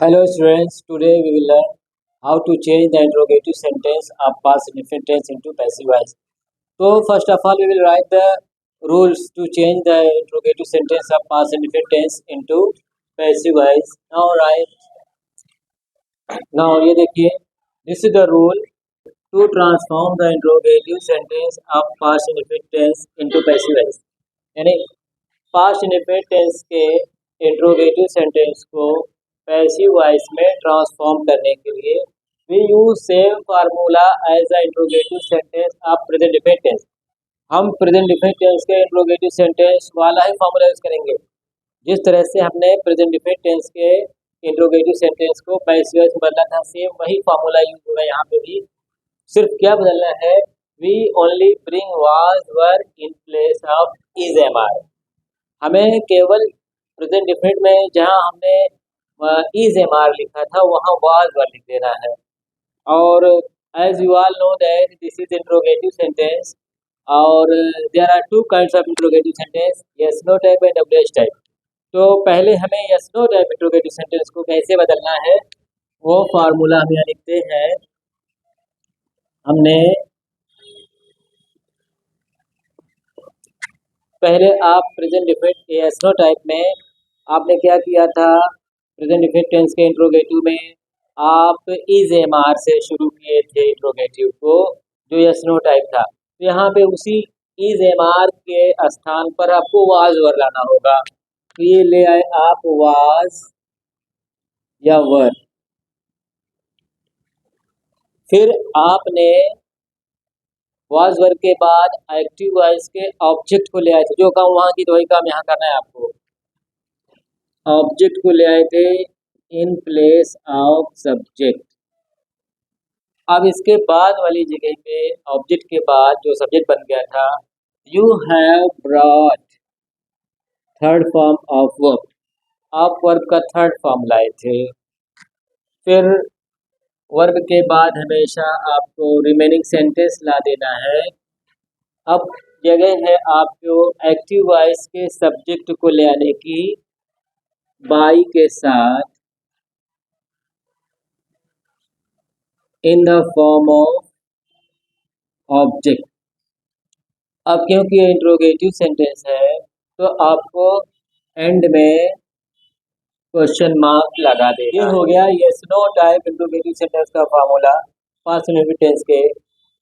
Hello students, today we will learn how to change the interrogative sentence of past indefinite tense into passive voice. So first of all we will write the rules to change the interrogative sentence of past indefinite tense into passive voice. Now ये देखिए, this is the rule to transform the interrogative sentence of past indefinite tense into passive voice. यानी past indefinite tense के interrogative sentence को passive voice में transform करने के लिए we use same formula as a interrogative sentence of present indefinite tense. हम present indefinite tense के interrogative sentence वाला ही फार्मूला यूज करेंगे। जिस तरह से हमने प्रेजेंट इंडेफिनिट टेंस के इंट्रोगेटिव सेंटेंस को पैसिव वॉइस में बदला था, सेम वही फार्मूला यूज होगा यहाँ पे भी। सिर्फ क्या बदलना है, we only bring was were in place of is am are. हमें केवल प्रेजेंट डेफिनेट में जहां हमने इज एम आर लिखा था वहां वाज वर लिख देना है। और as you all know that this is interrogative sentence और there are two kinds of interrogative sentence, yes no type and W H type. तो पहले हमें yes no type interrogative sentence को कैसे बदलना है वो फार्मूला हम यहाँ लिखते हैं। हमने पहले आप present definite yes no type में आपने क्या किया था, प्रेजेंट डिफिनिट टेंस के इंट्रोगेटिव में आप इज एम आर से शुरू किए थे इंट्रोगेटिव को, जो यस नो टाइप था। तो यहाँ पे उसी इज एम आर के स्थान पर आपको वाज वर लाना होगा। तो ये ले आए आप वाज या वर। फिर आपने वाज वर के बाद एक्टिव वॉइस के ऑब्जेक्ट को ले आए थे, जो काम वहां की तो वही काम यहाँ करना है आपको। ऑब्जेक्ट को ले आए थे इन प्लेस ऑफ सब्जेक्ट। अब इसके बाद वाली जगह पे ऑब्जेक्ट के बाद जो सब्जेक्ट बन गया था, you have brought third form of verb. आप वर्ब का थर्ड फॉर्म लाए थे। फिर वर्ब के बाद हमेशा आपको रिमेनिंग सेंटेंस ला देना है। अब जगह है आपको एक्टिव वॉइस के सब्जेक्ट को ले आने की बाई के साथ in the form of object. अब क्योंकि ये इंट्रोगेटिव सेंटेंस है तो आपको एंड में क्वेश्चन मार्क लगा देना। ये हो गया yes no type interrogative sentence का फार्मूला पास्ट इंडेफिनिट टेंस के।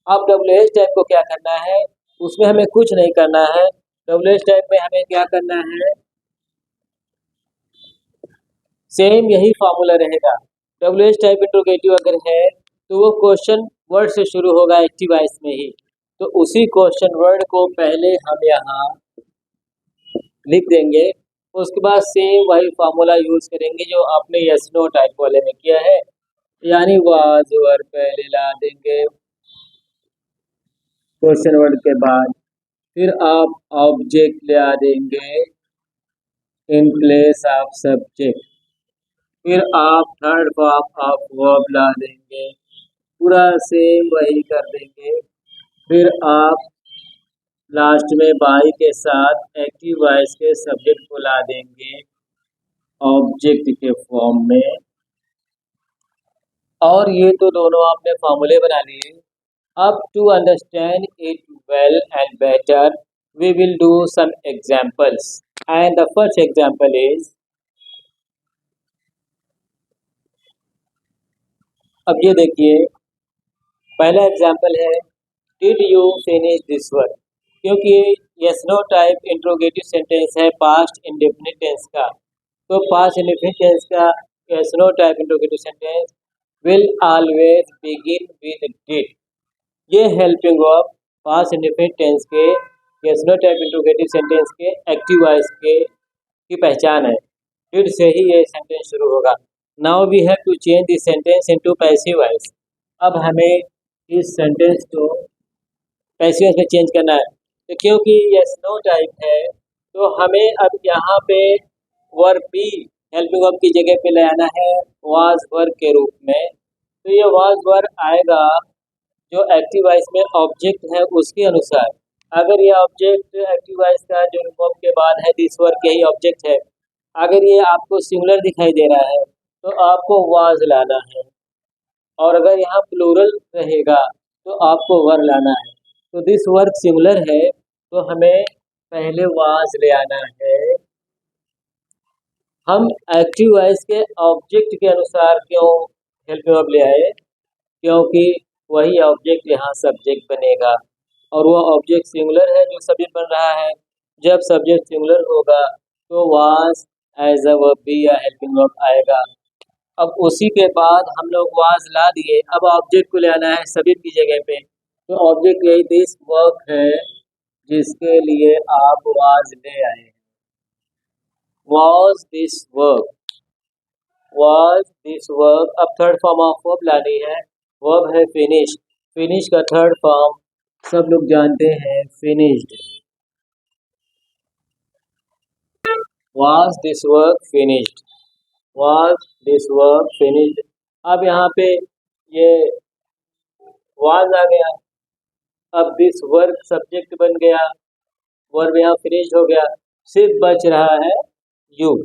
अब डब्ल्यू एच टाइप को क्या करना है, उसमें हमें कुछ नहीं करना है। डब्ल्यू एच टाइप में हमें क्या करना है, सेम यही फार्मूला रहेगा। डब्ल्यू एच टाइप इंट्रोगेटिव अगर है तो वो क्वेश्चन वर्ड से शुरू होगा एक्टिव वॉइस में ही। तो उसी क्वेश्चन वर्ड को पहले हम यहाँ लिख देंगे, उसके बाद सेम वही फार्मूला यूज करेंगे जो आपने यस नो टाइप वाले में किया है। यानी वाज वर पहले ला देंगे क्वेश्चन वर्ड के बाद, फिर आप ऑब्जेक्ट ले आ देंगे इन प्लेस ऑफ सब्जेक्ट, फिर आप थर्ड फॉर्म ऑफ वर्ब ला देंगे, पूरा सेम वही कर देंगे। फिर आप लास्ट में बाई के साथ एक्टिव वॉइस के सब्जेक्ट को ला देंगे ऑब्जेक्ट के फॉर्म में। और ये तो दोनों आपने फार्मूले बना लिए। अब to understand it well and better we will do some examples and the first example is, अब ये देखिए पहला एग्जाम्पल है did you finish this work. क्योंकि yes no type interrogative sentence है पास्ट इंडेफिनिट टेंस का, तो पास्ट इंडेफिनिट टेंस का yes no type interrogative sentence will always begin with did. ये helping of past indefinite tense के yes no type interrogative sentence के active voice के की पहचान है। डिड से ही ये सेंटेंस शुरू होगा। Now we have to change this sentence into passive voice. अब हमें इस सेंटेंस को पैसिव वॉइस में चेंज करना है। तो क्योंकि यस नो टाइप है तो हमें अब यहाँ पे वर्ब बी हेल्पिंग वर्ब की जगह पे ले आना है वाज वर्ब के रूप में। तो ये वाज वर्ब आएगा जो एक्टिव वॉइस में ऑब्जेक्ट है उसके अनुसार। अगर ये ऑब्जेक्ट एक्टिव वॉइस का जो वर्ब के बाद है दिस वर्ब के ही ऑब्जेक्ट है, अगर ये आपको सिंगुलर दिखाई दे रहा है तो आपको वाज लाना है, और अगर यहाँ प्लूरल रहेगा तो आपको वर लाना है। तो दिस वर्क सिमिलर है, तो हमें पहले वाज ले आना है। हम एक्टिव वॉइस के ऑब्जेक्ट के अनुसार क्यों हेल्प वर्ब ले आए, क्योंकि वही ऑब्जेक्ट यहाँ सब्जेक्ट बनेगा, और वो ऑब्जेक्ट सिंगुलर है जो सब्जेक्ट बन रहा है। जब सब्जेक्ट सिंगुलर होगा तो वाज एज अ वर्ब भी या हेल्पिंग वर्ब आएगा। अब उसी के बाद हम लोग वाज ला दिए, अब ऑब्जेक्ट को ले आना है सब्जेक्ट की जगह पे। तो ऑब्जेक्ट यही दिस वर्क है जिसके लिए आप वाज ले आए। Was this work, was this work. अब थर्ड फॉर्म ऑफ वर्ब लानी है, वर्ब है फिनिश। फिनिश का थर्ड फॉर्म सब लोग जानते हैं, finished. Was this work finished, was this work finished. अब यहाँ पे ये वाज आ गया, अब दिस वर्क सब्जेक्ट बन गया, वर्ब यहाँ फिनिश हो गया, सिर्फ बच रहा है यू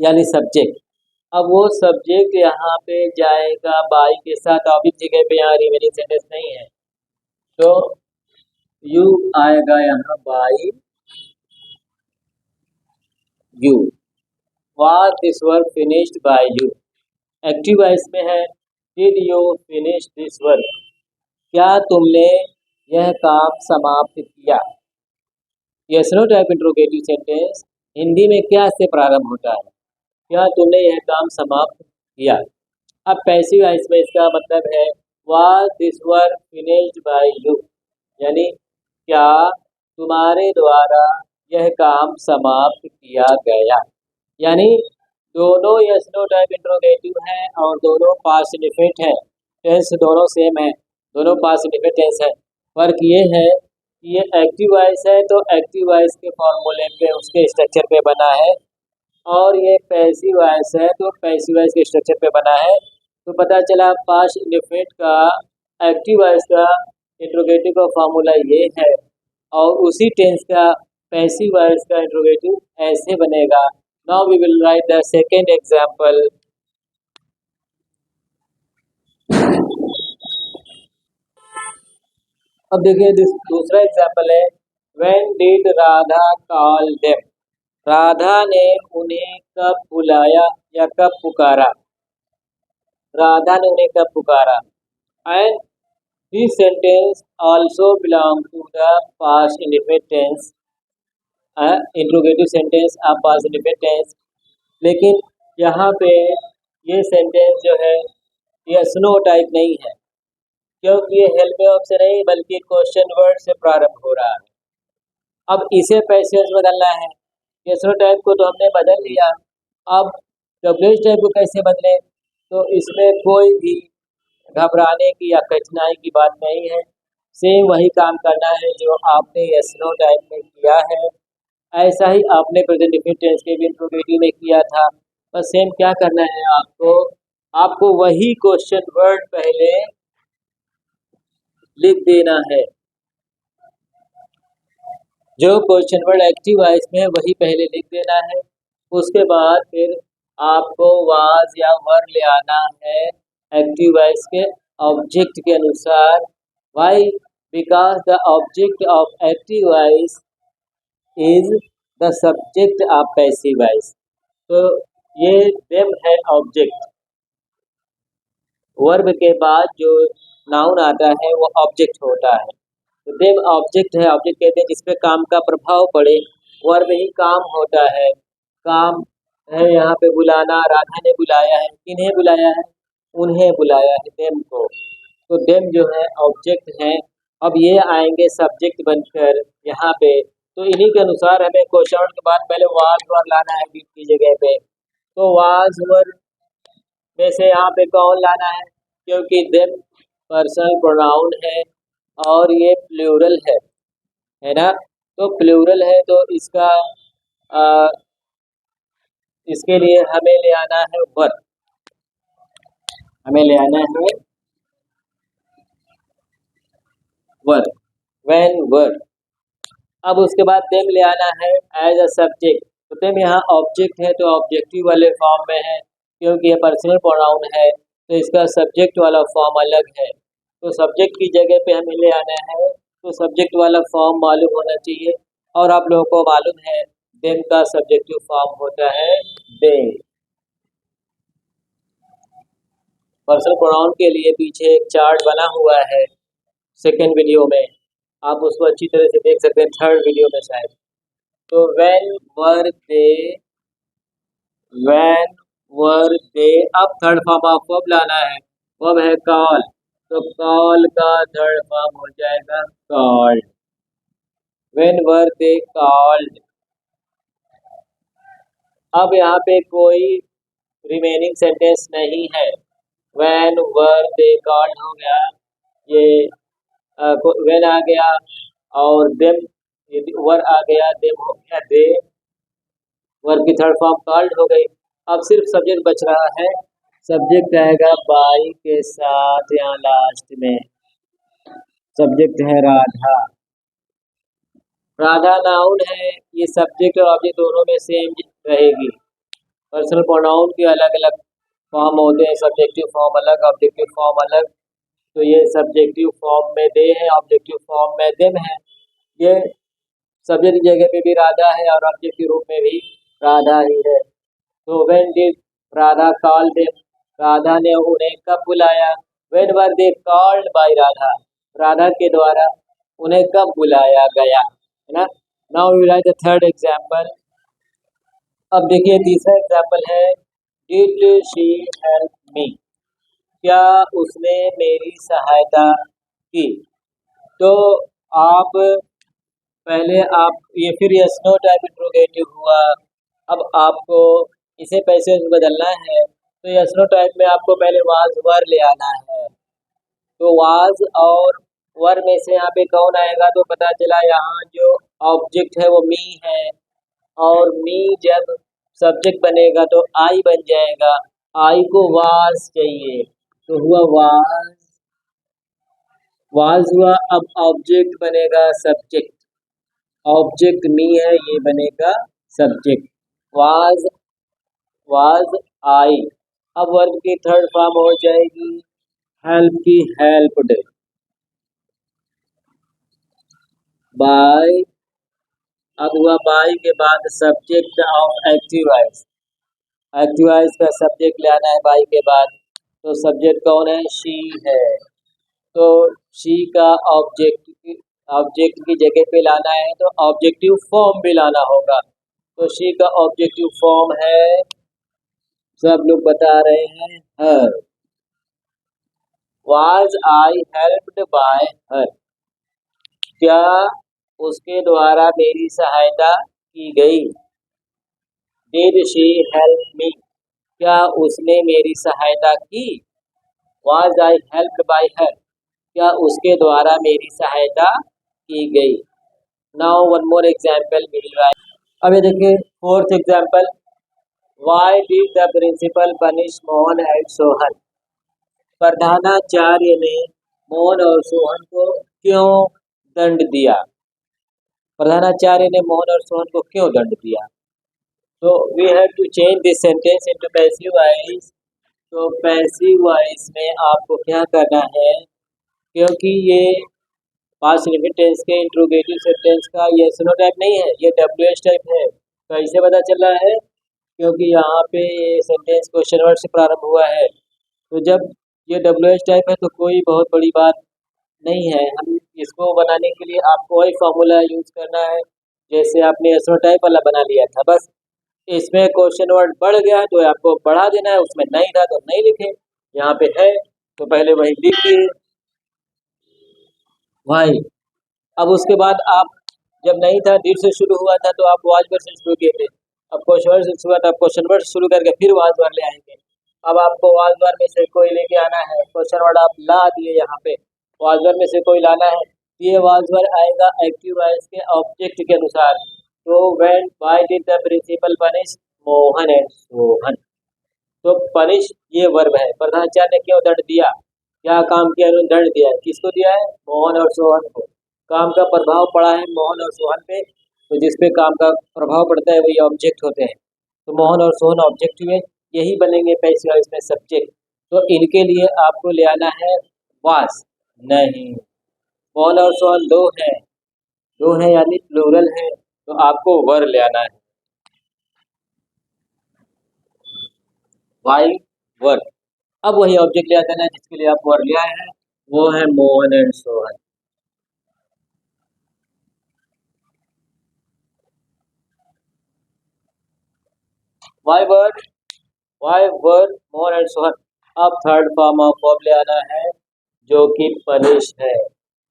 यानी सब्जेक्ट। अब वो सब्जेक्ट यहाँ पे जाएगा बाई के साथ, ऑब्जेक्ट जगह पे, यहाँ रिमेनिंग सेंटेंस नहीं है, तो यू आएगा यहाँ by you. Was this work finished by you. Active voice में है, did you finish this work, क्या तुमने यह काम समाप्त किया। Yes no type interrogative sentence Hindi में क्या से प्रारंभ होता है, क्या तुमने यह काम समाप्त किया। अब पैसिव वॉइस में इसका मतलब है was this work finished by you, यानी क्या तुम्हारे द्वारा यह काम समाप्त किया गया। यानी दोनों यस नो टाइप इंट्रोगेटिव हैं और दोनों पास्ट इंडेफिनिट हैं, टेंस दोनों सेम है, दोनों पास्ट इंडेफिनिट टेंस है। फर्क ये है कि ये एक्टिव वॉइस है तो एक्टिव वॉइस के फॉर्मूले पे, उसके स्ट्रक्चर पे बना है, और ये पैसिव वॉइस है तो पैसिव वॉइस के स्ट्रक्चर पे बना है। तो पता चला पास्ट इंडेफिनिट का एक्टिव वॉइस का इंट्रोगेटिव का फॉर्मूला ये है, और उसी टेंस का पैसिव वॉइस का इंट्रोगेटिव ऐसे बनेगा। Now we will write the second example. अब देखिए दूसरा एग्जाम्पल है, When did Radha call them? Radha ने उन्हें कब बुलाया या कब पुकारा, राधा ने उन्हें कब पुकारा। And this sentence also belong to the past indefinite tense, interrogative sentence आप पास्ट इंडेफिनिट टेंस। लेकिन यहाँ पे ये सेंटेंस जो है यस नो टाइप नहीं है, क्योंकि ये हेल्प वर्ब से नहीं बल्कि क्वेश्चन वर्ड से प्रारंभ हो रहा है। अब इसे पैसिव बदलना है, यस नो टाइप को तो हमने बदल लिया, अब डब्ल्यूएच टाइप को कैसे बदलें, तो इसमें कोई भी घबराने की या कठिनाई की बात नहीं है, सेम वही काम करना है जो आपने यस नो टाइप में किया है, ऐसा ही आपने प्रेजेंट इंडेफिनिट टेंस के भी इंट्रोगेटिव में किया था। बस सेम क्या करना है आपको वही क्वेश्चन वर्ड पहले लिख देना है, जो क्वेश्चन वर्ड एक्टिव वॉइस में है वही पहले लिख देना है। उसके बाद फिर आपको वाज या वर ले आना है एक्टिव वॉइस के ऑब्जेक्ट के अनुसार। Why, because the object of active voice is the subject of passive voice. तो ये देम है ऑब्जेक्ट, वर्ब के बाद जो नाउन आता है वो ऑब्जेक्ट होता है। तो देम ऑब्जेक्ट है, ऑब्जेक्ट कहते हैं जिसपे काम का प्रभाव पड़े, वर्ब ही काम होता है। काम है यहाँ पे बुलाना, राधा ने बुलाया है, किन्हें बुलाया है, उन्हें बुलाया है, देम को। तो देम जो है ऑब्जेक्ट है। अब ये आएंगे सब्जेक्ट बनकर यहाँ पे, तो इन्हीं के अनुसार हमें क्वेश्चन के बाद पहले वाज वर लाना है बीच की जगह पे। तो वाज वर में से यहाँ पे कौन लाना है, क्योंकि देम पर्सनल प्रोनाउन है और ये प्लूरल है ना, तो प्लूरल है तो इसके लिए हमें ले आना है वर, हमें ले आना है वर, व्हेन वर। अब उसके बाद देम ले आना है एज अ सब्जेक्ट, तो देम यहाँ ऑब्जेक्ट है तो ऑब्जेक्टिव वाले फॉर्म में है, क्योंकि ये पर्सनल प्रोनाउन है तो इसका सब्जेक्ट वाला फॉर्म अलग है। तो सब्जेक्ट की जगह पे हमें ले आना है, तो सब्जेक्ट वाला फॉर्म मालूम होना चाहिए। और आप लोगों को मालूम है देम का सब्जेक्टिव फॉर्म होता है दे। पर्सनल प्रोनाउन के लिए पीछे एक चार्ट बना हुआ है सेकेंड वीडियो में, आप उसको अच्छी तरह से देख सकते हैं, थर्ड वीडियो में शायद। तो when were they, when were दे, अब थर्ड फॉर्म ऑफ वर्ब लाना है, वर्ब है कॉल, तो कॉल का थर्ड फॉर्म हो जाएगा called. When were they called. अब यहाँ पे कोई रिमेनिंग सेंटेंस नहीं है, व्हेन वर दे कॉल्ड हो गया, ये व्हेन आ गया और देम वर आ गया, देम हो गया दे, वर की थर्ड फॉर्म कॉल्ड हो गई। अब सिर्फ सब्जेक्ट बच रहा है, सब्जेक्ट आएगा बाई के साथ यहाँ लास्ट में, सब्जेक्ट है राधा। राधा नाउन है, ये सब्जेक्ट और ऑब्जेक्ट दोनों में सेम रहेगी। पर्सनल प्रोनाउन के अलग अलग फॉर्म होते हैं, सब्जेक्टिव फॉर्म अलग, ऑब्जेक्टिव फॉर्म अलग। तो ये सब्जेक्टिव फॉर्म में दे है, ऑब्जेक्टिव फॉर्म में देम है। ये सब्जेक्ट की जगह पे भी राधा है और ऑब्जेक्ट के रूप में भी राधा ही है। तो when did Radha call them, Radha ने उन्हें कब बुलाया। When were they called by Radha, Radha के द्वारा उन्हें कब बुलाया गया, है ना। Now you right the third example. अब देखिए तीसरा एग्जाम्पल है, डिड शी हेल्प मी, क्या उसने मेरी सहायता की। तो आप पहले आप ये फिर यस नो टाइप इंट्रोगेटिव हुआ। अब आपको इसे पैसे में बदलना है, तो यस नो टाइप में आपको पहले वाज वर ले आना है। तो वाज और वर में से यहाँ पे कौन आएगा, तो पता चला यहाँ जो ऑब्जेक्ट है वो मी है, और मी जब सब्जेक्ट बनेगा तो आई बन जाएगा, आई को वाज चाहिए तो हुआ वाज, वाज हुआ। अब ऑब्जेक्ट बनेगा सब्जेक्ट, ऑब्जेक्ट मी है, ये बनेगा सब्जेक्ट, वाज, वाज आई। अब वर्ब की थर्ड फॉर्म हो जाएगी हेल्प की हेल्प्ड बाय। अब हुआ बाय के बाद subject of active voice, active voice का सब्जेक्ट ले आना है बाय के बाद, तो सब्जेक्ट कौन है, शी है। तो शी का ऑब्जेक्ट, ऑब्जेक्ट की जगह पे लाना है तो ऑब्जेक्टिव फॉर्म भी लाना होगा। तो शी का ऑब्जेक्टिव फॉर्म है, सब लोग बता रहे हैं, her. Was I helped by her, क्या उसके द्वारा मेरी सहायता की गई। डिड शी हेल्प मी, क्या उसने मेरी सहायता की। Was I helped by her, क्या उसके द्वारा मेरी सहायता की गई। Now one more example will write. अब ये देखिए fourth example, why did the principal punish Mohan and Sohan, प्रधानाचार्य ने मोहन और सोहन को क्यों दंड दिया। प्रधानाचार्य ने मोहन और सोहन को क्यों दंड दिया। तो we have to change this sentence into passive voice. तो पैसिव वॉइस में आपको क्या करना है, क्योंकि ये पास्ट इंडेफिनिट टेंस के इंट्रोगेटिव सेंटेंस का ये यस नो टाइप नहीं है, ये डब्ल्यूएच टाइप है। कैसे पता चल रहा है, क्योंकि यहाँ पे ये सेंटेंस क्वेश्चन वर्ड से प्रारंभ हुआ है। तो जब ये डब्ल्यूएच टाइप है तो कोई बहुत बड़ी बात नहीं है, हम इसको बनाने के लिए आपको वही फॉर्मूला यूज करना है जैसे आपने यस नो टाइप वाला बना लिया था। बस इसमें क्वेश्चन वर्ड बढ़ गया है तो आपको बढ़ा देना है, उसमें नहीं था तो नहीं लिखे, यहाँ पे है तो पहले वही लिख दिए भाई। अब उसके बाद आप जब नहीं था डिड से शुरू हुआ था तो आप वाज वर्ड से शुरू किए थे, अब क्वेश्चन वर्ड से शुरू हुआ था, क्वेश्चन वर्ड शुरू करके फिर वाज वर्ड ले आएंगे। अब आपको वाज वर्ड में से कोई लेके आना है, क्वेश्चन वर्ड आप ला दिए, यहाँ पे वाज वर्ड में से कोई लाना है, ये वाज वर्ड आएगा एक्टिव वॉइस के ऑब्जेक्ट के अनुसार। तो when why did the principal punish Mohan and Sohan, तो पनिश ये वर्ब है, प्रधानाचार्य ने क्यों दंड दिया, क्या काम किया उन्होंने दंड दिया है, किसको दिया है, मोहन और सोहन को। काम का प्रभाव पड़ा है मोहन और सोहन पे, तो जिस पे काम का प्रभाव पड़ता है वही ऑब्जेक्ट होते हैं। तो मोहन और सोहन ऑब्जेक्ट हुए, यही बनेंगे पैसिव वॉइस में सब्जेक्ट। तो इनके लिए आपको ले आना है वाज, नहीं, कौन और सोन दो है यानी प्लूरल है, तो आपको वर ले आना है, वाई वर। अब वही ऑब्जेक्ट ले आते हैं जिसके लिए आप वर ले आए हैं, वो है Mohan and Sohan. Y were Mohan and Sohan. अब थर्ड फॉर्म ऑफ वर्ब ले आना है जो कि पनिश है।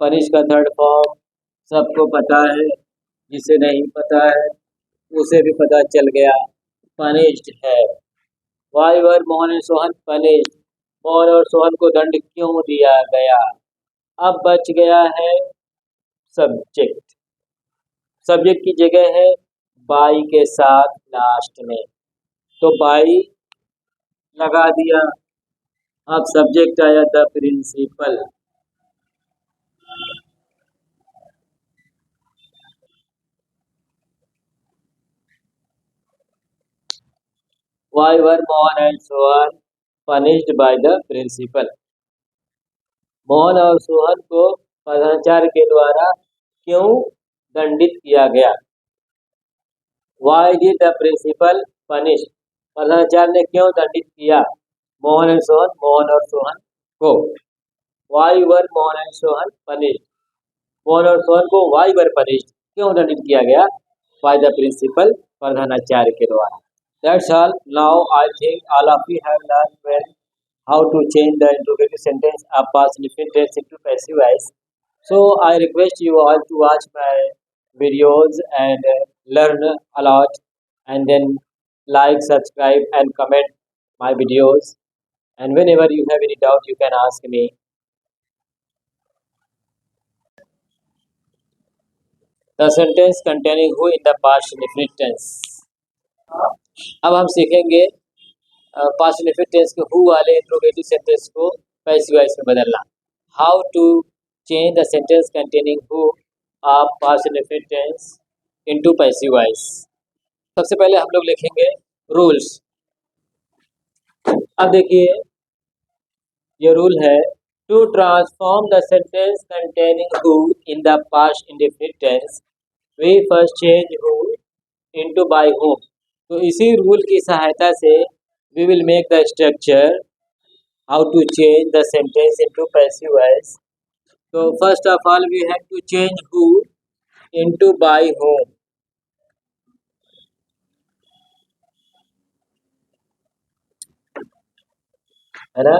पनिश का थर्ड फॉर्म सबको पता है, जिसे नहीं पता है उसे भी पता चल गया, पनिश्ड है। Y were Mohan and Sohan punished, Mohan और सोहन को दंड क्यों दिया गया। अब बच गया है सब्जेक्ट। सब्जेक्ट की जगह है बाई के साथ लास्ट में, तो बाई लगा दिया। अब सब्जेक्ट आया the principal. Why were Mohan and Sohan punished by the principal. Mohan और सोहन को प्रधानाचार्य के द्वारा क्यों दंडित किया गया। Why did the principal punish, प्रधानाचार्य ने क्यों दंडित किया मोहन और सोहन को। Why were Mohan and Sohan punish, Mohan और सोहन को वाई वर पनिश क्यों दंडित किया गया, बाय द प्रिंसिपल, प्रधानाचार्य के द्वारा। That's all. Now I think all of you have learned well how to change the interrogative sentence of past indefinite tense into passive voice. So I request you all to watch my videos and learn a lot, and then like, subscribe and comment my videos. And whenever you have any doubt, you can ask me. The sentence containing who in the past indefinite tense. अब हम सीखेंगे past indefinite tense के who वाले interrogative sentence को passive voice में बदलना। How to change the sentence containing who of past indefinite tense into passive voice. सबसे पहले हम लोग लिखेंगे रूल्स। अब देखिए ये रूल है, to transform the sentence containing who in the past indefinite tense we first change who into by whom. तो इसी रूल की सहायता से we will make the structure how to change the sentence into passive voice. So first of all we have to change who into by whom. है ना,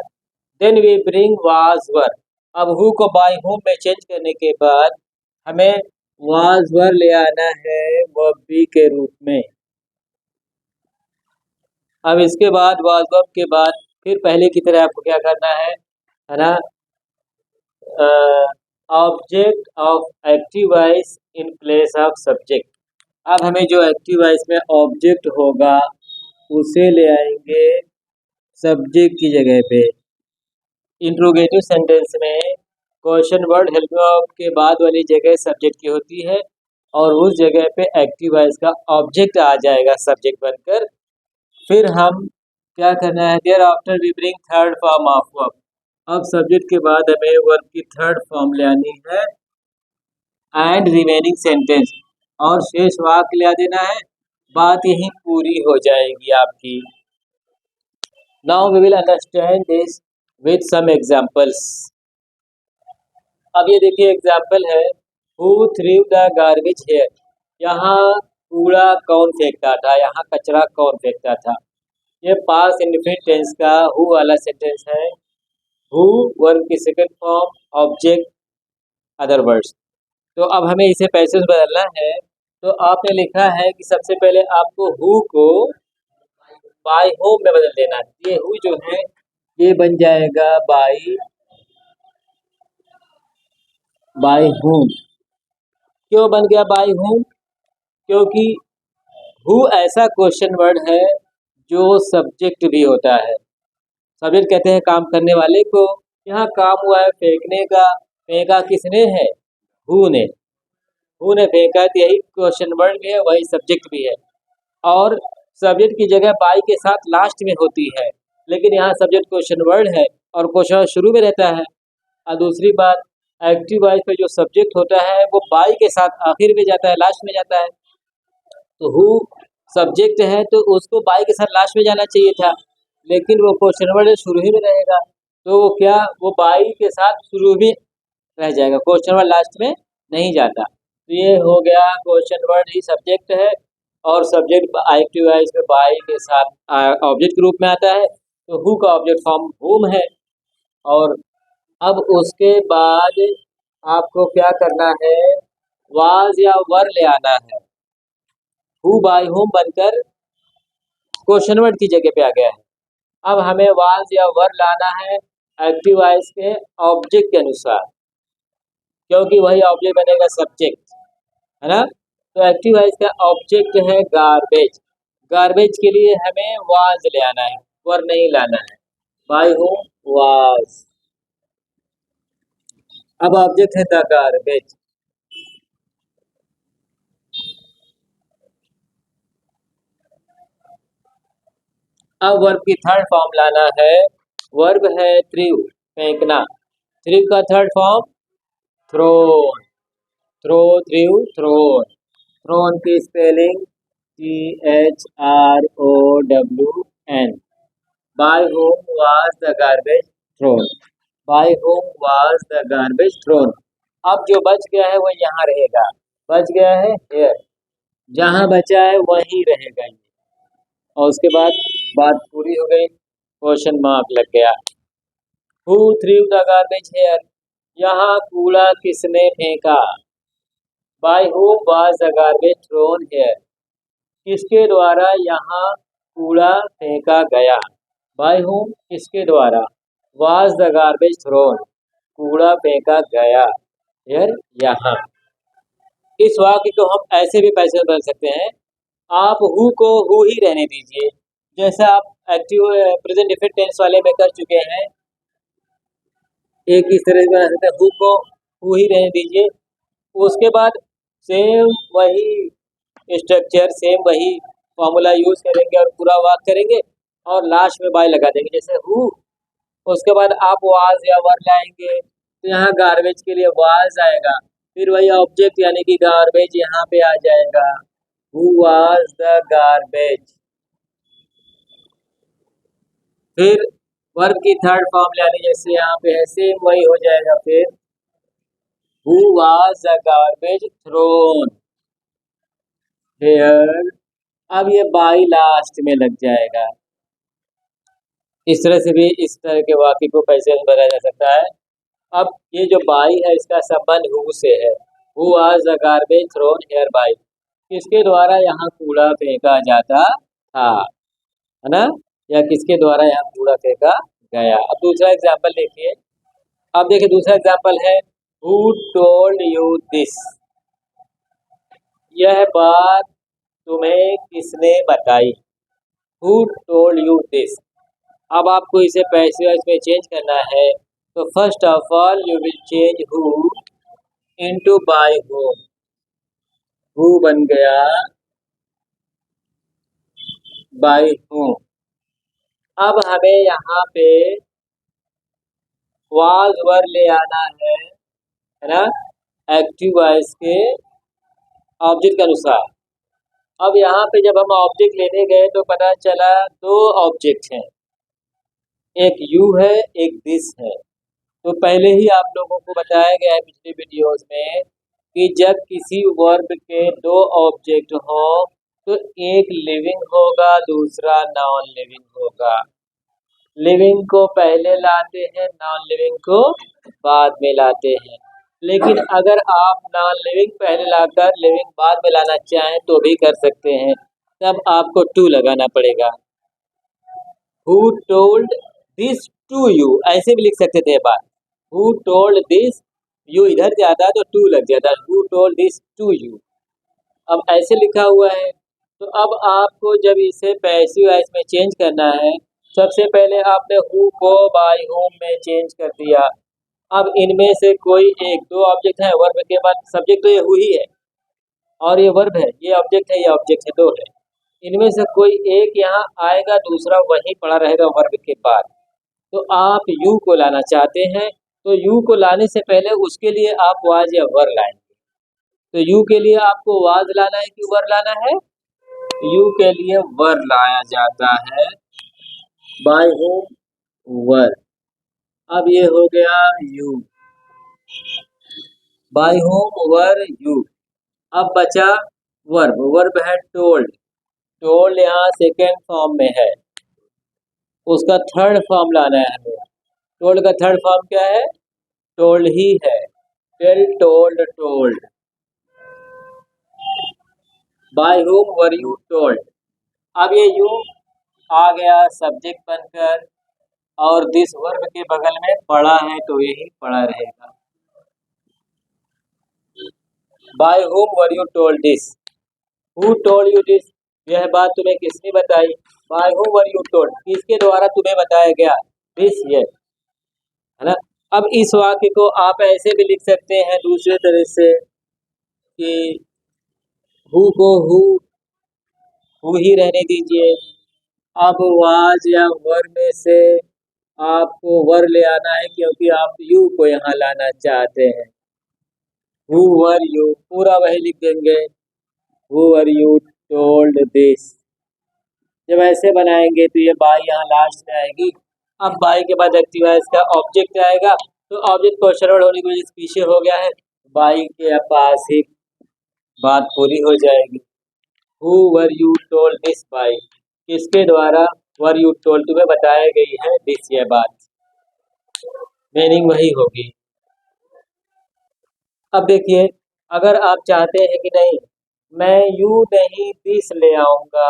then we bring was were। अब who को by whom में change करने के बाद हमें was were ले आना है verb be के रूप में। अब इसके बाद was verb के बाद फिर पहले की तरह आपको क्या करना है ना, object of active voice in place of subject. अब हमें जो एक्टिव वॉइस में ऑब्जेक्ट होगा उसे ले आएंगे सब्जेक्ट की जगह पे। इंट्रोगेटिव सेंटेंस में क्वेश्चन वर्ड हेल्पिंग वर्ब के बाद वाली जगह सब्जेक्ट की होती है और उस जगह पे एक्टिव वॉइस का ऑब्जेक्ट आ जाएगा सब्जेक्ट बनकर। फिर हम क्या करना है, thereafter we bring third form of verb. अब सब्जेक्ट के बाद हमें वर्ब की थर्ड फॉर्म ले आनी है एंड रिमेनिंग सेंटेंस, और शेष वाक्य ले देना है, बात यही पूरी हो जाएगी आपकी। Now we will understand this with some examples. अब ये देखिए एग्जांपल है, who threw the garbage here. यहाँ कूड़ा कौन फेंकता था, यहाँ कचरा कौन फेंकता था। ये पास्ट इंडेफिनिट टेंस का हु वाला सेंटेंस है। हु वर्ब की second form, object, other words. तो अब हमें इसे पैसिव में बदलना है। तो आपने लिखा है कि सबसे पहले आपको हु को बाय होम में बदल देना है। ये हु जो है ये बन जाएगा बाय होम। क्यों बन गया बाय होम, क्योंकि हु ऐसा क्वेश्चन वर्ड है जो सब्जेक्ट भी होता है। सब्जेक्ट कहते हैं काम करने वाले को, यहाँ काम हुआ है फेंकने का, फेंका किसने है, हु ने। हु ने फेंका, तो यही क्वेश्चन वर्ड भी है वही सब्जेक्ट भी है। और सब्जेक्ट की जगह बाई के साथ लास्ट में होती है, लेकिन यहाँ सब्जेक्ट क्वेश्चन वर्ड है और क्वेश्चन शुरू में रहता है। और दूसरी बात, एक्टिव वॉइस पे जो सब्जेक्ट होता है वो बाई के साथ आखिर में जाता है, लास्ट में जाता है। तो हु सब्जेक्ट है तो उसको बाई के साथ लास्ट में जाना चाहिए था, लेकिन वो क्वेश्चन वर्ड शुरू ही में रहेगा, तो वो क्या, वो बाई के साथ शुरू में रह जाएगा, क्वेश्चन वर्ड लास्ट में नहीं जाता। तो ये हो गया, क्वेश्चन वर्ड ही सब्जेक्ट है और सब्जेक्ट एक्टिव वॉइस में बाई के साथ ऑब्जेक्ट के रूप में आता है, तो हु का ऑब्जेक्ट फॉर्म होम है। और अब उसके बाद आपको क्या करना है, वाज या वर ले आना है। हु बाय होम बनकर क्वेश्चन वर्ड की जगह पे आ गया है। अब हमें वाज या वर लाना है एक्टिव वॉइस के ऑब्जेक्ट के अनुसार, क्योंकि वही ऑब्जेक्ट बनेगा सब्जेक्ट, है ना। तो एक्टिव वॉइस का ऑब्जेक्ट है गार्बेज। गार्बेज के लिए हमें वाज ले आना है, वर नहीं लाना है। By whom was. अब ऑब्जेक्ट है द गार्बेज। अब वर्ब की थर्ड फॉर्म लाना है। वर्ब है थ्रू, फेंकना। थ्रू का third form thrown. Throw, threw, thrown. Thrown की spelling THROWN। By whom was the garbage thrown. By whom was the garbage thrown. अब जो बच गया है वो यहाँ रहेगा, बच गया है हेयर, जहाँ बचा है वहीं रहेगा ये। और उसके बाद बात पूरी हो गई, क्वेश्चन मार्क लग गया। Who threw the garbage here, यहाँ कूड़ा किसने फेंका। By whom was the garbage thrown here, किसके द्वारा यहाँ कूड़ा फेंका गया। बाय होम किसके द्वारा, वाज द गार्बेज थ्रोन कूड़ा फेंका गया, हेयर यहाँ। इस वाक्य को हम ऐसे भी पैसे बदल सकते हैं, आप हु को हु ही रहने दीजिए, जैसा आप एक्टिव प्रेजेंट डिफरेंट टेंस वाले में कर चुके हैं। एक इस तरह से बना सकते हैं, हु को हु ही रहने दीजिए, उसके बाद सेम वही स्ट्रक्चर, सेम वही फॉर्मूला यूज करेंगे और पूरा वाक्य करेंगे और लास्ट में बाय लगा देंगे, जैसे हु। उसके बाद आप वाज या वर लाएंगे, तो यहाँ गार्बेज के लिए वाज आएगा, फिर वही ऑब्जेक्ट यानी कि गार्बेज यहाँ पे आ जाएगा, हु वाज द गार्बेज। फिर वर्ब की थर्ड फॉर्म यानी जैसे यहाँ पे है, सेम वही हो जाएगा, फिर who was the garbage thrown here. अब ये बाई लास्ट में लग जाएगा। इस तरह से भी इस तरह के वाक्य को कैसे बनाया जा सकता है। अब ये जो बाई है इसका संबंध हु से है। Who was the garbage thrown here by, किसके द्वारा यहाँ कूड़ा फेंका जाता था, है ना, या किसके द्वारा यहाँ कूड़ा फेंका गया। अब दूसरा एग्जाम्पल देखिए। अब देखिए दूसरा एग्जाम्पल है, हु टोल्ड यू दिस, यह बात तुम्हें किसने बताई। Who told you this. अब आपको इसे पैसिव वॉइस में चेंज करना है, तो first of all you will change who into bye home. Who बन गया बाय होम। अब हमें यहाँ पे वाज वर ले आना है ना, एक्टिव वॉइस के ऑब्जेक्ट के अनुसार। अब यहाँ पे जब हम ऑब्जेक्ट लेने गए तो पता चला दो ऑब्जेक्ट हैं, एक यू है एक दिस है। तो पहले ही आप लोगों को बताया गया है पिछले वीडियोस में कि जब किसी वर्ब के दो ऑब्जेक्ट हो तो एक लिविंग होगा दूसरा नॉन लिविंग होगा। लिविंग को पहले लाते हैं, नॉन लिविंग को बाद में लाते हैं। लेकिन अगर आप नॉन लिविंग पहले लाकर लिविंग बाद में लाना चाहें तो भी कर सकते हैं, तब आपको टू लगाना पड़ेगा। Who told this to you, ऐसे भी लिख सकते थे बात। हु टोल्ड दिस, यू इधर जाता तो टू लग जाता, who told this to you. अब ऐसे लिखा हुआ है, तो अब आपको जब इसे पैसिव वॉइस में चेंज करना है, सबसे पहले आपने हु को बाय होम में चेंज कर दिया। अब इनमें से कोई एक, दो ऑब्जेक्ट है, वर्ब के बाद सब्जेक्ट तो ये हु ही है और ये वर्ब है, ये ऑब्जेक्ट है, ये ऑब्जेक्ट है, दो है। इनमें से कोई एक यहाँ आएगा, दूसरा वहीं पड़ा रहेगा वर्ब के बाद। तो आप यू को लाना चाहते हैं, तो यू को लाने से पहले उसके लिए आप वाज या वर लाएंगे। तो यू के लिए आपको वाज लाना है कि वर लाना है? यू के लिए वर लाया जाता है, बाय होम वर। अब ये हो गया you, by whom were you. अब बचा वर्ब, वर्ब है टोल्ड। टोल्ड यहाँ सेकेंड फॉर्म में है, उसका थर्ड फॉर्म लाना है हमें। टोल्ड का थर्ड फॉर्म क्या है? टोल्ड ही है, tell told told. Bye whom were you told. अब ये यू आ गया सब्जेक्ट बनकर, और दिस वर्ब के बगल में पड़ा है तो यही पड़ा रहेगा। Bye whom were you told this, who told you this, यह बात तुम्हें किसने बताई? Bye whom were you told, किसके द्वारा तुम्हें बताया गया? दिस, ये है ना। अब इस वाक्य को आप ऐसे भी लिख सकते हैं दूसरे तरह से कि हु को हु ही रहने दीजिए। अब वाज या वर में से आपको वर ले आना है, क्योंकि आप यू को यहाँ लाना चाहते हैं। हु वर यू, पूरा वही लिख देंगे, who were you told this. जब ऐसे बनाएंगे तो ये बाई यहाँ लास्ट में आएगी। अब बाई के बाद एक्टिव है, इसका ऑब्जेक्ट आएगा, तो ऑब्जेक्ट क्वेश्चन वर्ड होने की वजह से पीछे हो गया है, बाई के पास ही बात पूरी हो जाएगी। Who were you told this by, किसके द्वारा वर यू टोल्ड तुम्हें बताया गई है दिस, ये बात, मीनिंग वही होगी। अब देखिए, अगर आप चाहते हैं कि नहीं मैं यू नहीं दिस ले आऊंगा,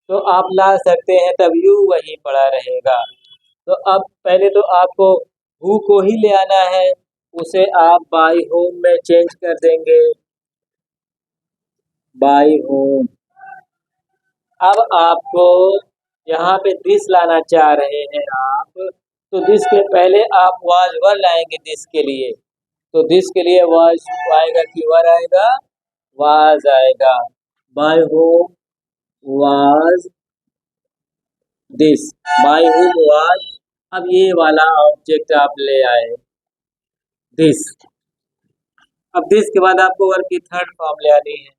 तो आप ला सकते हैं, तब यू वहीं पड़ा रहेगा। तो अब पहले तो आपको हु को ही ले आना है, उसे आप बाई होम में चेंज कर देंगे, बाई होम। अब आपको यहाँ पे दिस लाना चाह रहे हैं आप, तो दिस के पहले आप वाज वर लाएंगे दिस के लिए। तो दिस के लिए वाज आएगा कि वर आएगा? वाज आएगा। By whom was this, by whom was. अब ये वाला ऑब्जेक्ट आप ले आए दिस। अब दिस के बाद आपको वर्ब की थर्ड फॉर्म ले आनी है।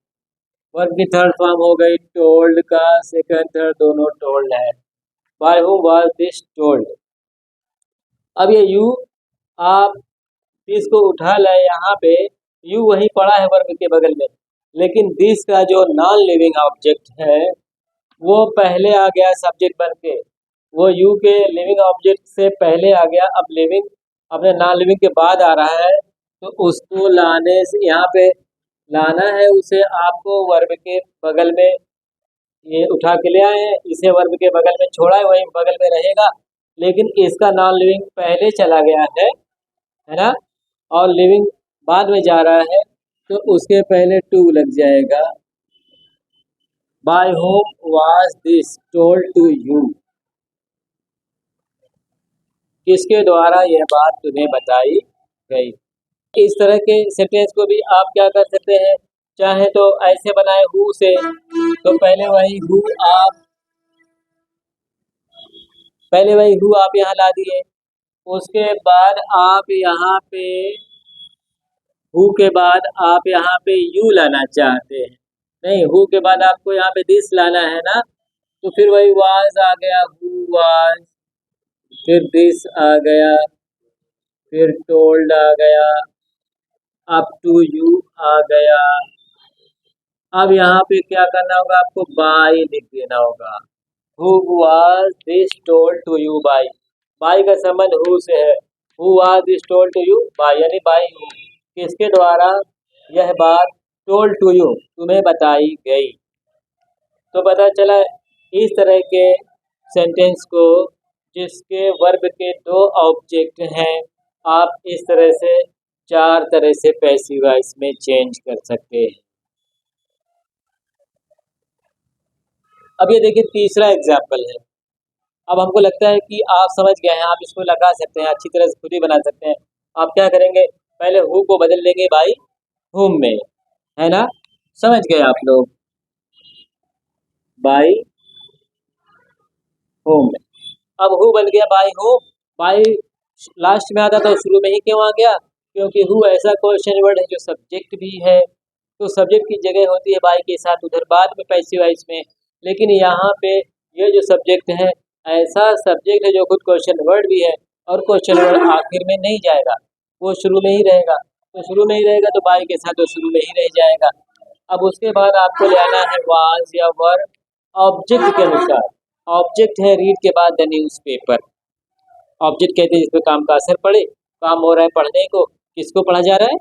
वर्ब की थर्ड फॉर्म हो गई टोल्ड का, सेकंड थर्ड दोनों टोल्ड है। By whom was this told. अब ये यू आप दिस को उठा लाए, यहाँ पे यू वही पड़ा है वर्ब के बगल में, लेकिन दिस का जो नॉन लिविंग ऑब्जेक्ट है वो पहले आ गया सब्जेक्ट बन के, वो यू के लिविंग ऑब्जेक्ट से पहले आ गया, अब लिविंग अपने नॉन लिविंग के बाद आ रहा है। तो उसको लाने से यहाँ पे लाना है उसे आपको वर्ब के बगल में, ये उठा के ले आए हैं, इसे वर्ब के बगल में छोड़ा है, वही बगल में रहेगा, लेकिन इसका नॉन लिविंग पहले चला गया है ना, और लिविंग बाद में जा रहा है, तो उसके पहले टू लग जाएगा। By whom was this told to you, किसके द्वारा यह बात तुम्हें बताई गई। इस तरह के सेंटेंस को भी आप क्या कर सकते हैं, चाहे तो ऐसे बनाए हु से, तो पहले वही हु आप यहाँ ला दिए, उसके बाद आप यहाँ पे हु के बाद आप यहाँ पे यू लाना चाहते हैं, नहीं हु के बाद आपको यहाँ पे दिस लाना है ना, तो फिर वही वाज आ गया, हु वाज, फिर दिस आ गया, फिर टोल्ड आ गया, अब टू यू आ गया। अब यहाँ पे क्या करना होगा, आपको बाय लिख देना होगा। Who was this told to you by, by का संबंध हु से है, who was this told to you by, यानी बाय हु, किसके द्वारा यह बात टोल्ड टू यू तुम्हें बताई गई। तो पता चला इस तरह के सेंटेंस को जिसके वर्ब के दो ऑब्जेक्ट हैं, आप इस तरह से चार तरह से पैसिव वॉइस में चेंज कर सकते हैं। अब ये देखिए तीसरा एग्जाम्पल है। अब हमको लगता है कि आप समझ गए हैं, आप इसको लगा सकते हैं, अच्छी तरह से खुद ही बना सकते हैं। आप क्या करेंगे, पहले हु को बदल लेंगे बाई हुम में, है ना, समझ गए आप लोग। By home. अब हु बन गया बाई होम। बाई लास्ट में आता था, शुरू में ही क्यों आ गया? क्योंकि हु ऐसा क्वेश्चन वर्ड है जो सब्जेक्ट भी है, तो सब्जेक्ट की जगह होती है बाई के साथ उधर बाद में पैसिव वॉइस में। लेकिन यहाँ पे ये जो सब्जेक्ट है ऐसा सब्जेक्ट है जो खुद क्वेश्चन वर्ड भी है, और क्वेश्चन वर्ड आखिर में नहीं जाएगा, वो शुरू में ही रहेगा। तो शुरू में ही रहेगा तो बाई के साथ वो शुरू में ही रह जाएगा। अब उसके बाद आपको ले आना है वाज या वर ऑब्जेक्ट के अनुसार। ऑब्जेक्ट है रीड के बाद द न्यूज़पेपर। ऑब्जेक्ट कहते हैं जिसपे काम का असर पड़े, काम हो रहा है पढ़ने को, किसको पढ़ा जा रहा है?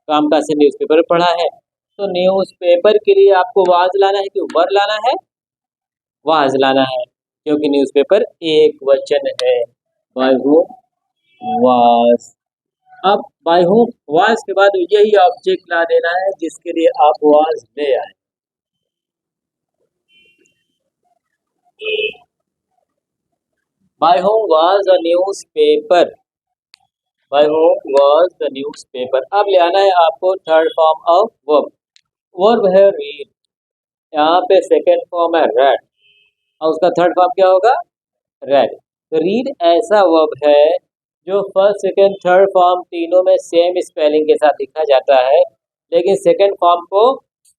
काम का असर न्यूज़पेपर पढ़ा है। तो न्यूज़पेपर के लिए आपको वाज लाना है कि वर लाना है? वाज लाना है, क्योंकि न्यूज़पेपर एक वचन है। By whom was. अब बाय होम वाज के बाद यही ऑब्जेक्ट ला देना है जिसके लिए आप वाज ले आए। By whom was a newspaper. By whom was the newspaper. अब ले आना है आपको third form of verb. Verb है रीड, यहाँ पे सेकेंड फॉर्म है रेड, और उसका थर्ड फॉर्म क्या होगा? रेड। तो रीड ऐसा वर्ब है जो फर्स्ट सेकेंड थर्ड फॉर्म तीनों में सेम स्पेलिंग के साथ लिखा जाता है, लेकिन सेकेंड फॉर्म को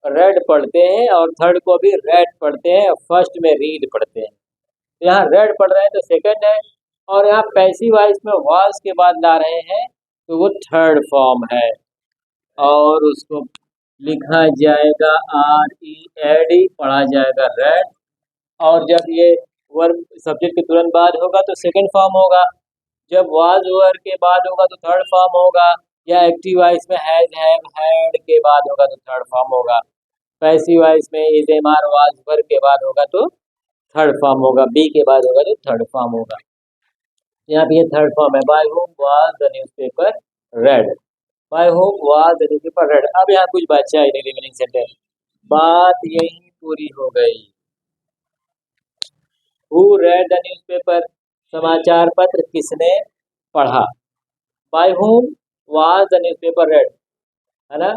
रेड पढ़ते हैं और थर्ड को भी रेड पढ़ते हैं, फर्स्ट में रीड पढ़ते हैं। यहाँ रेड पढ़ रहे हैं तो सेकेंड है, और यहाँ पैसिव वॉइस में वाज के बाद ला रहे हैं तो वो थर्ड फॉर्म है, और उसको लिखा जाएगा RED, पढ़ा जाएगा रेड। और जब ये वर्ब सब्जेक्ट के तुरंत बाद होगा तो सेकंड फॉर्म होगा, जब वाज वर्ब के बाद होगा तो थर्ड फॉर्म होगा, या एक्टिव वॉइस में हैज हैव हैड के बाद होगा तो थर्ड फॉर्म होगा। पैसिव वॉइस में is am are was verb के बाद होगा तो थर्ड फॉर्म होगा, बी के बाद होगा तो थर्ड फॉर्म होगा। यहाँ पे ये थर्ड फॉर्म है, by whom was the newspaper read. By whom was the newspaper read. अब यहाँ कुछ बचा है रिमेनिंग सेंटेंस, बात यही पूरी हो गई। हु रेड द न्यूज़पेपर, समाचार पत्र किसने पढ़ा? By whom was the newspaper read, है ना?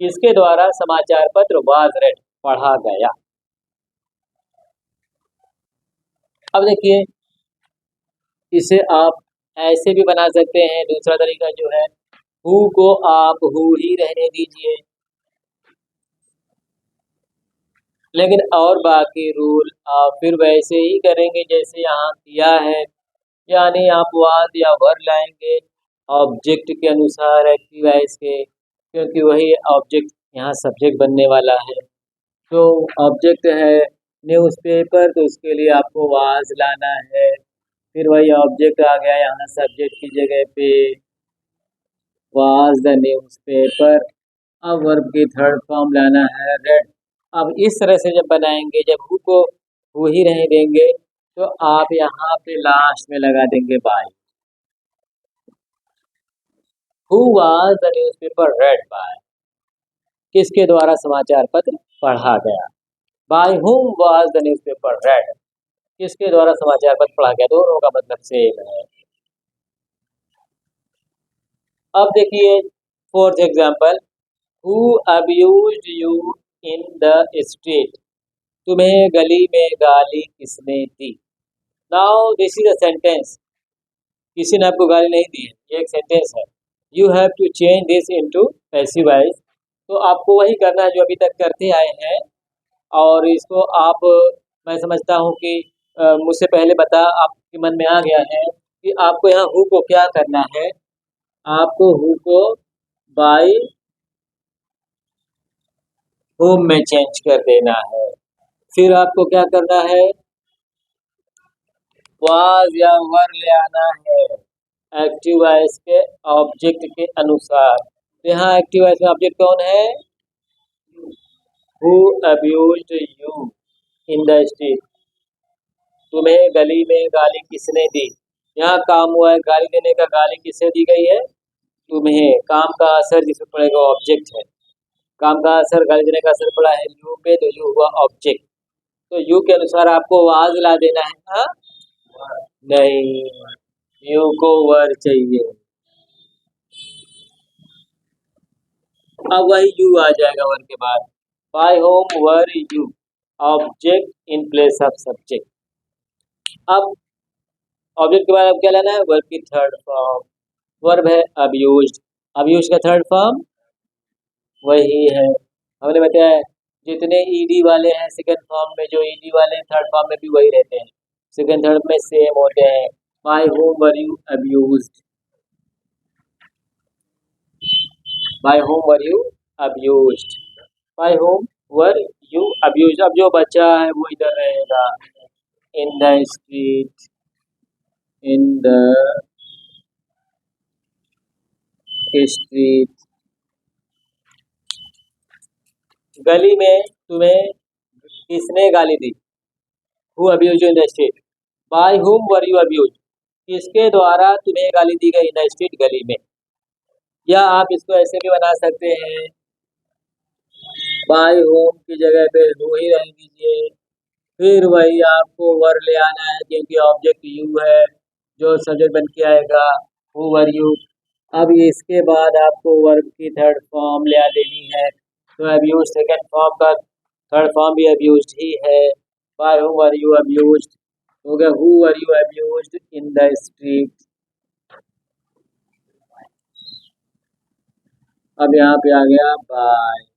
किसके द्वारा समाचार पत्र वाज रेड, पढ़ा गया। अब देखिए, इसे आप ऐसे भी बना सकते हैं, दूसरा तरीका जो है, हु को आप हु ही रहने दीजिए, लेकिन और बाकी रूल आप फिर वैसे ही करेंगे जैसे यहाँ किया है, यानी आप वाज या वर लाएंगे ऑब्जेक्ट के अनुसार एक्टिव वॉइस के, क्योंकि वही ऑब्जेक्ट यहाँ सब्जेक्ट बनने वाला है। तो ऑब्जेक्ट है न्यूज़पेपर, तो उसके लिए आपको वाज लाना है, फिर वही ऑब्जेक्ट आ गया यहाँ सब्जेक्ट की जगह पे, वाज द न्यूज़पेपर। अब वर्ब की थर्ड फॉर्म लाना है रेड। अब इस तरह से जब बनाएंगे, जब हु को हु ही रहने देंगे तो आप यहाँ पे लास्ट में लगा देंगे by. Who was the newspaper read by, किसके द्वारा समाचार पत्र पढ़ा गया। By whom was the newspaper red, किसके द्वारा समाचार पत्र पढ़ा गया। दोनों का मतलब सेम है। अब देखिए fourth example, who abused you in the street, तुम्हें गली में गाली किसने दी। Now this is a sentence, किसी ने आपको गाली नहीं दी है, ये एक सेंटेंस है। You have to change this into passive voice. तो आपको वही करना है जो अभी तक करते आए हैं, और इसको आप, मैं समझता हूँ कि मुझसे पहले आपके मन में आ गया है कि आपको यहाँ हु को क्या करना है। आपको हु को बाय होम में चेंज कर देना है। फिर आपको क्या करना है, वाज या वर ले आना है एक्टिव वॉइस के ऑब्जेक्ट के अनुसार। तो यहाँ एक्टिव वॉइस में ऑब्जेक्ट कौन है? Who abused you in the street, तुम्हें गली में गाली किसने दी। यहाँ काम हुआ है गाली देने का, गाली किससे दी गई है? तुम्हें। काम का असर जिसमें पड़ेगा ऑब्जेक्ट है, काम का असर गाली देने का असर पड़ा है यू पे, तो यू हुआ ऑब्जेक्ट। तो यू के अनुसार आपको वाज ला देना है। हाँ नहीं, यू को वर चाहिए। अब वही यू आ जाएगा वर के बाद, by whom were you. Object in place of subject. अब ऑब्जेक्ट के बाद अब क्या लेना है, वर्ब की थर्ड फॉर्म। वर्ब है अबयूज्ड, अबयूज्ड का थर्ड फॉर्म वही है, हमने बताया जितने ईडी वाले हैं सेकंड फॉर्म में, जो ईडी वाले हैं थर्ड फॉर्म में भी वही रहते हैं, सेकंड थर्ड में सेम होते हैं। By whom were you abused, by whom were you abused, by whom were you abused. अब जो बच्चा है वो इधर रहेगा, in the street, in the street. गली में तुम्हें किसने गाली दी, who abused in the street. By whom were you abused, किसके द्वारा तुम्हें गाली दी गई इन द स्ट्रीट, गली में। या आप इसको ऐसे भी बना सकते हैं, बाय होम की जगह पे हु ही रहने दीजिए, फिर वही आपको वर ले आना है क्योंकि ऑब्जेक्ट यू है, जो सब्जेक्ट बन के आएगा हु वर यू। अब इसके बाद आपको वर्ब की थर्ड फॉर्म ले आ देनी है, तो अब्यूज सेकंड फॉर्म का थर्ड फॉर्म भी अब्यूज्ड ही है, by who were you abused, हो गया who were you abused in the street. अब यहाँ पे आ गया बाय।